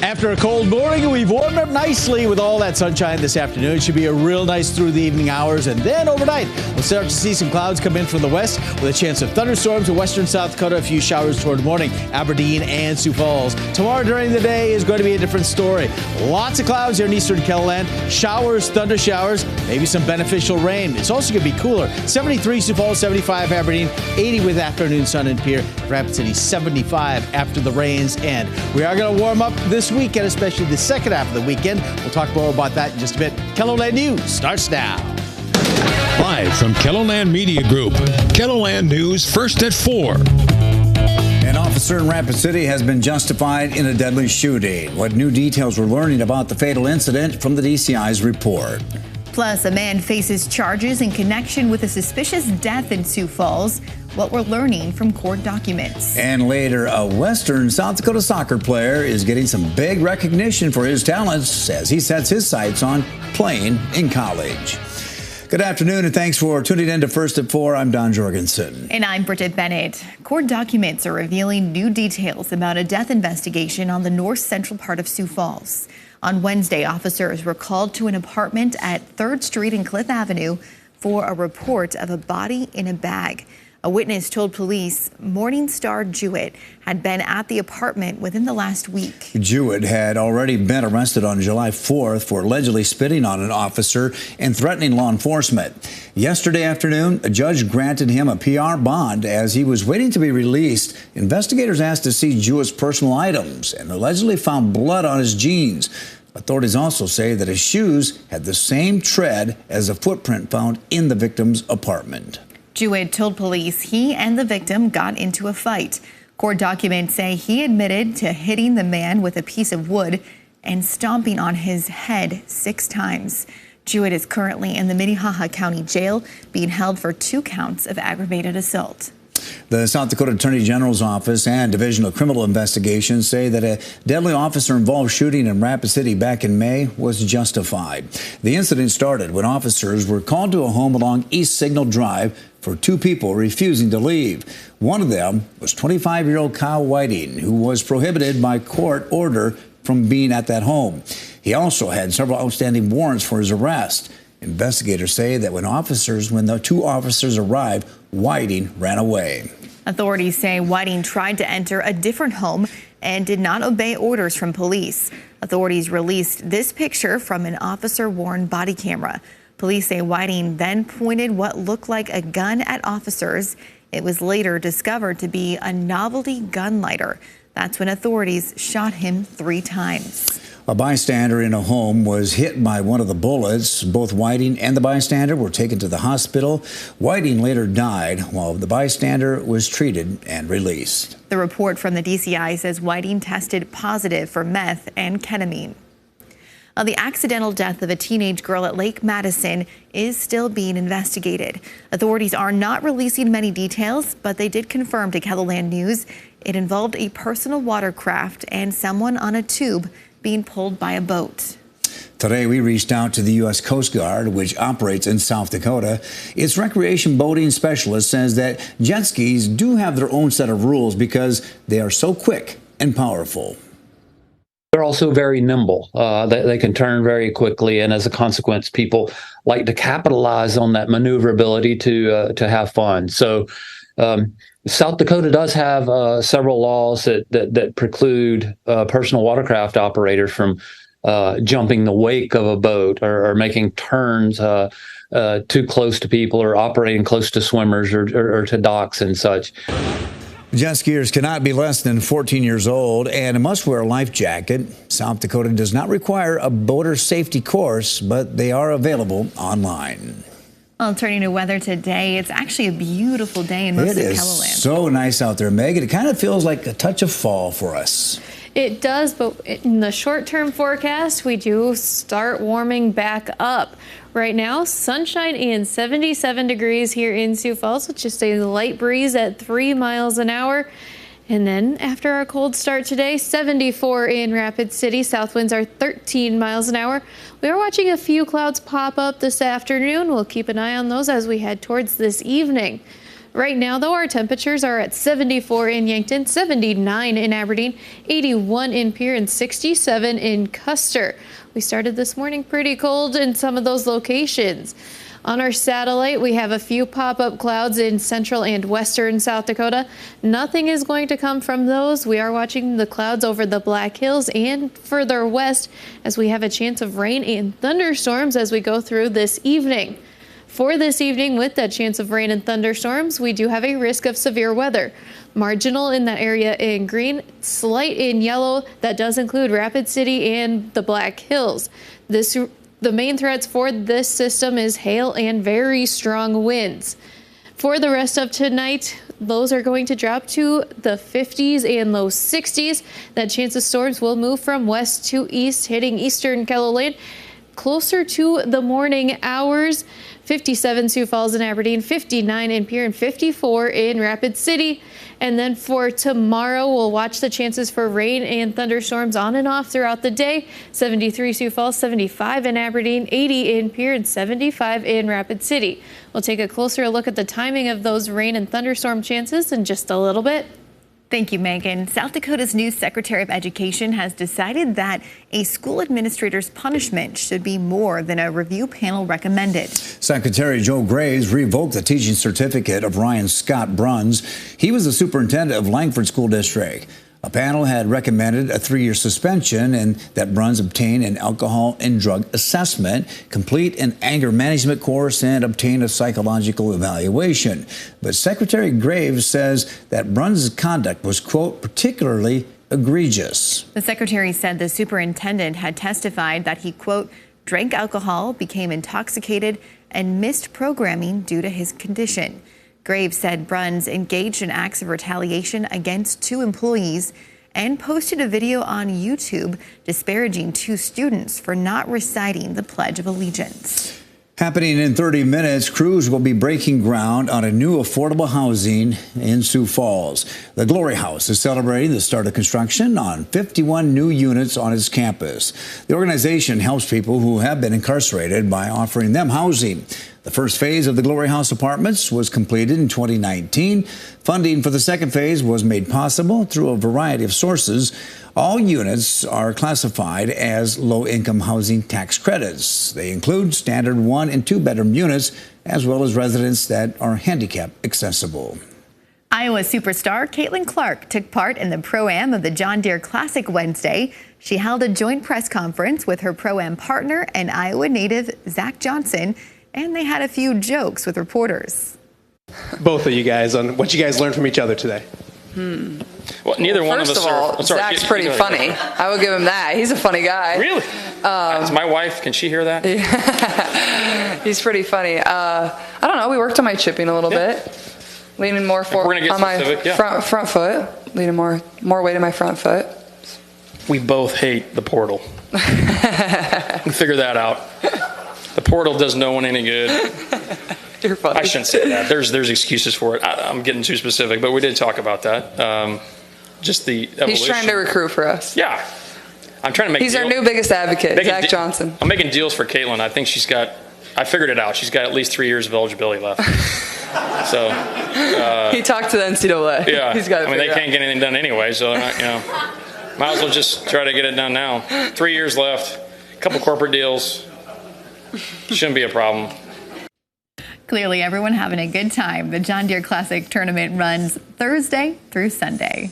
After a cold morning, we've warmed up nicely with all that sunshine this afternoon. It should be a real nice through the evening hours. And then overnight, we'll start to see some clouds come in from the west with a chance of thunderstorms in western South Dakota, a few showers toward morning, Aberdeen and Sioux Falls. Tomorrow during the day is going to be a different story. Lots of clouds here in eastern KELOLAND. Showers, thunder showers, maybe some beneficial rain. It's also going to be cooler. 73 Sioux Falls, 75 Aberdeen, 80 with afternoon sun in Pierre, Rapid City 75 after the rains end. We are going to warm up this weekend, especially the second half of the weekend. We'll talk more about that in just a bit. KELOLAND News starts now. Live from KELOLAND Media Group, KELOLAND News first at 4. An officer in Rapid City has been justified in a deadly shooting. What new details we're learning about the fatal incident from the DCI's report. Plus, a man faces charges in connection with a suspicious death in Sioux Falls. What we're learning from court documents. And later, a western South Dakota soccer player is getting some big recognition for his talents as he sets his sights on playing in college. Good afternoon, and thanks for tuning in to First at 4. I'm Don Jorgensen. And I'm Bridget Bennett. Court documents are revealing new details about a death investigation on the north central part of Sioux Falls. On Wednesday, officers were called to an apartment at 3rd Street and Cliff Avenue for a report of a body in a bag. A witness told police Morningstar Jewett had been at the apartment within the last week. Jewett had already been arrested on July 4th for allegedly spitting on an officer and threatening law enforcement. Yesterday afternoon, a judge granted him a PR bond as he was waiting to be released. Investigators asked to see Jewett's personal items and allegedly found blood on his jeans. Authorities also say that his shoes had the same tread as a footprint found in the victim's apartment. Jewett told police he and the victim got into a fight. Court documents say he admitted to hitting the man with a piece of wood and stomping on his head 6 times. Jewett is currently in the Minnehaha County Jail, being held for 2 counts of aggravated assault. The South Dakota Attorney General's Office and Division of Criminal Investigations say that a deadly officer-involved shooting in Rapid City back in May was justified. The incident started when officers were called to a home along East Signal Drive for 2 people refusing to leave. One of them was 25-year-old Kyle Whiting, who was prohibited by court order from being at that home. He also had several outstanding warrants for his arrest. Investigators say that when the 2 officers arrived, Whiting ran away. Authorities say Whiting tried to enter a different home and did not obey orders from police. Authorities released this picture from an officer-worn body camera. Police say Whiting then pointed what looked like a gun at officers. It was later discovered to be a novelty gun lighter. That's when authorities shot him 3 times. A bystander in a home was hit by one of the bullets. Both Whiting and the bystander were taken to the hospital. Whiting later died while the bystander was treated and released. The report from the DCI says Whiting tested positive for meth and ketamine. The accidental death of a teenage girl at Lake Madison is still being investigated. Authorities are not releasing many details, but they did confirm to KELOLAND News it involved a personal watercraft and someone on a tube being pulled by a boat. Today, we reached out to the U.S. Coast Guard, which operates in South Dakota. Its recreation boating specialist says that jet skis do have their own set of rules because they are so quick and powerful. They're also very nimble. They can turn very quickly, and as a consequence, people like to capitalize on that maneuverability to have fun. So South Dakota does have several laws that preclude personal watercraft operators from jumping the wake of a boat or making turns too close to people or operating close to swimmers or to docks and such. Jet skiers cannot be less than 14 years old and must wear a life jacket. South Dakota does not require a boater safety course, but they are available online. Well, turning to weather today, it's actually a beautiful day in most of KELOLAND. It is so nice out there, Megan. It kind of feels like a touch of fall for us. It does, but in the short-term forecast, we do start warming back up. Right now, sunshine and 77 degrees here in Sioux Falls, with just a light breeze at 3 miles an hour. And then after our cold start today, 74 in Rapid City. South winds are 13 miles an hour. We are watching a few clouds pop up this afternoon. We'll keep an eye on those as we head towards this evening. Right now, though, our temperatures are at 74 in Yankton, 79 in Aberdeen, 81 in Pierre, and 67 in Custer. We started this morning pretty cold in some of those locations. On our satellite, we have a few pop-up clouds in central and western South Dakota. Nothing is going to come from those. We are watching the clouds over the Black Hills and further west as we have a chance of rain and thunderstorms as we go through this evening. For this evening, with that chance of rain and thunderstorms, we do have a risk of severe weather. Marginal in that area in green, slight in yellow. That does include Rapid City and the Black Hills. The main threats for this system is hail and very strong winds. For the rest of tonight, those are going to drop to the 50s and low 60s. That chance of storms will move from west to east, hitting eastern KELOLAND closer to the morning hours. 57 Sioux Falls and Aberdeen, 59 in Pierre, and 54 in Rapid City. And then for tomorrow, we'll watch the chances for rain and thunderstorms on and off throughout the day. 73 Sioux Falls, 75 in Aberdeen, 80 in Pierre, and 75 in Rapid City. We'll take a closer look at the timing of those rain and thunderstorm chances in just a little bit. Thank you, Megan. South Dakota's new Secretary of Education has decided that a school administrator's punishment should be more than a review panel recommended. Secretary Joe Graves revoked the teaching certificate of Ryan Scott Bruns. He was the superintendent of Langford School District. A panel had recommended a 3-year suspension and that Bruns obtain an alcohol and drug assessment, complete an anger management course, and obtain a psychological evaluation. But Secretary Graves says that Bruns' conduct was, quote, particularly egregious. The secretary said the superintendent had testified that he, quote, drank alcohol, became intoxicated, and missed programming due to his condition. Graves said Bruns engaged in acts of retaliation against 2 employees and posted a video on YouTube disparaging 2 students for not reciting the Pledge of Allegiance. Happening in 30 minutes, crews will be breaking ground on a new affordable housing in Sioux Falls. The Glory House is celebrating the start of construction on 51 new units on its campus. The organization helps people who have been incarcerated by offering them housing. The first phase of the Glory House apartments was completed in 2019. Funding for the second phase was made possible through a variety of sources. All units are classified as low-income housing tax credits. They include standard 1- and 2-bedroom units, as well as residents that are handicap accessible. Iowa superstar Caitlin Clark took part in the Pro-Am of the John Deere Classic Wednesday. She held a joint press conference with her Pro-Am partner and Iowa native Zach Johnson, and they had a few jokes with reporters. Both of you guys on what you guys learned from each other today. Well, neither one of us are. First of all, Zach's pretty funny. I will give him that. He's a funny guy. Really? It's my wife. Can she hear that? He's pretty funny. I don't know. We worked on my chipping a little bit, leaning more forward on my front foot, leaning more weight in my front foot. We both hate the portal. We figured that out. The portal does no one any good. You're funny. I shouldn't say that. There's excuses for it. I'm getting too specific, but we did talk about that. Just the evolution. He's trying to recruit for us. Yeah. I'm trying to make He's our new biggest advocate, Zach Johnson. I'm making deals for Caitlin. I think I figured it out. She's got at least 3 years of eligibility left. So he talked to the NCAA. Yeah. He's got. They can't get anything done anyway, so they're not, might as well just try to get it done now. 3 years left. A couple corporate deals. Shouldn't be a problem. Clearly, everyone having a good time. The John Deere Classic tournament runs Thursday through Sunday.